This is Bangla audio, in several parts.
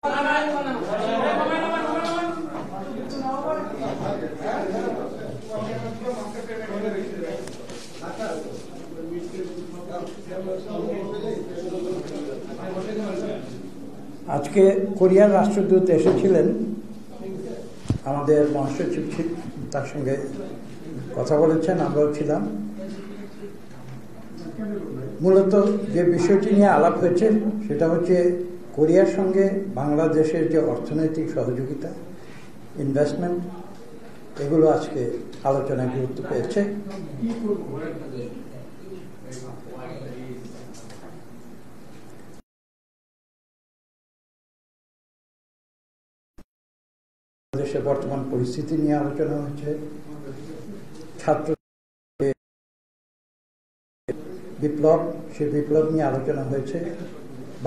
আজকে কোরিয়ার রাষ্ট্রদূত এসেছিলেন, আমাদের মহাসচিব তার সঙ্গে কথা বলেছেন, আমরাও ছিলাম। মূলত যে বিষয়টি নিয়ে আলাপ হয়েছে সেটা হচ্ছে কোরিয়ার সঙ্গে বাংলাদেশের যে অর্থনৈতিক সহযোগিতা, ইনভেস্টমেন্ট, এগুলো আজকে আলোচনায় গুরুত্ব পেয়েছে। দেশের বর্তমান পরিস্থিতি নিয়ে আলোচনা হচ্ছে, ছাত্র বিপ্লব, সেই বিপ্লব নিয়ে আলোচনা হয়েছে,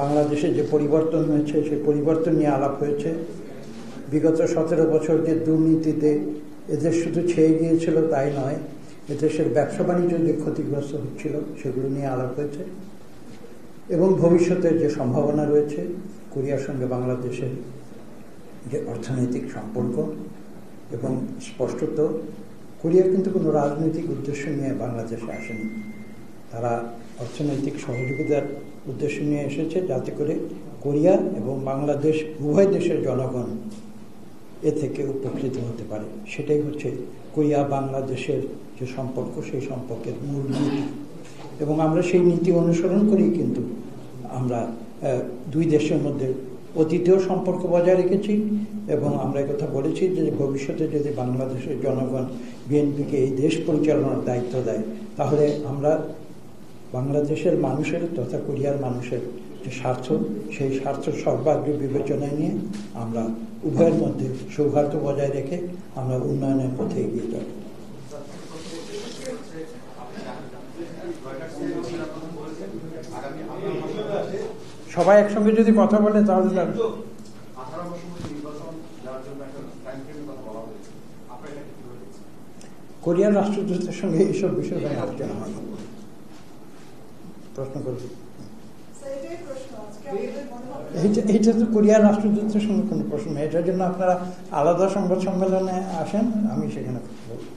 বাংলাদেশে যে পরিবর্তন হয়েছে সেই পরিবর্তন নিয়ে আলাপ হয়েছে। বিগত 17 বছর যে দুর্নীতিতে এদেশ শুধু ছেয়ে গিয়েছিল তাই নয়, এদেশের ব্যবসা বাণিজ্য যে ক্ষতিগ্রস্ত হচ্ছিল সেগুলো নিয়ে আলাপ হয়েছে, এবং ভবিষ্যতের যে সম্ভাবনা রয়েছে কোরিয়ার সঙ্গে বাংলাদেশের যে অর্থনৈতিক সম্পর্ক। এবং স্পষ্টত কোরিয়া কিন্তু কোনো রাজনৈতিক উদ্দেশ্য নিয়ে বাংলাদেশে আসেনি, তারা অর্থনৈতিক সহযোগিতার উদ্দেশ্য নিয়ে এসেছে যাতে করে কোরিয়া এবং বাংলাদেশ উভয় দেশের জনগণ এ থেকে উপকৃত হতে পারে। সেটাই হচ্ছে কোরিয়া বাংলাদেশের যে সম্পর্ক, সেই সম্পর্কের মূল নীতি। এবং আমরা সেই নীতি অনুসরণ করেই কিন্তু আমরা দুই দেশের মধ্যে অতীতেও সম্পর্ক বজায় রেখেছি, এবং আমরা কথা বলেছি যে ভবিষ্যতে যদি বাংলাদেশের জনগণ বিএনপিকে এই দেশ পরিচালনার দায়িত্ব দেয়, তাহলে আমরা বাংলাদেশের মানুষের তথা কোরিয়ার মানুষের যে স্বার্থ, সেই স্বার্থ সর্বাগ্রে বিবেচনায় নিয়ে আমরা উভয়ের মধ্যে সৌহার্দ্য বজায় রেখে আমরা উন্নয়নের পথে এগিয়ে যাব। সবাই একসঙ্গে যদি কথা বলে তাহলে কোরিয়ার রাষ্ট্রদূতের সঙ্গে এইসব বিষয় নিয়ে আলোচনা হয়। প্রশ্ন করবে, এইটা তো কোরিয়ার রাষ্ট্রদূতের সঙ্গে কোনো প্রশ্ন নেই, এটার জন্য আপনারা আলাদা সংবাদ সম্মেলনে আসেন, আমি সেখানে বলবো।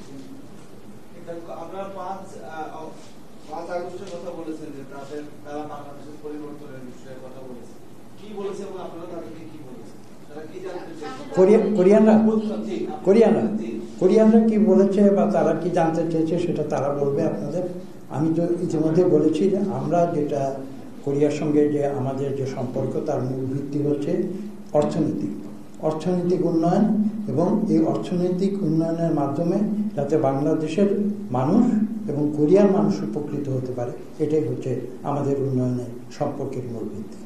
কোরিয়ানরা কি বলেছে বা তারা কি জানতে চেয়েছে সেটা তারা বলবে আপনাদের। আমি তো ইতিমধ্যে বলেছি যে আমরা যেটা কোরিয়ার সঙ্গে যে আমাদের যে সম্পর্ক, তার মূল ভিত্তি হচ্ছে অর্থনৈতিক উন্নয়ন, এবং এই অর্থনৈতিক উন্নয়নের মাধ্যমে যাতে বাংলাদেশের মানুষ এবং কোরিয়ার মানুষ উপকৃত হতে পারে, এটাই হচ্ছে আমাদের উন্নয়নের সম্পর্কের মূল ভিত্তি।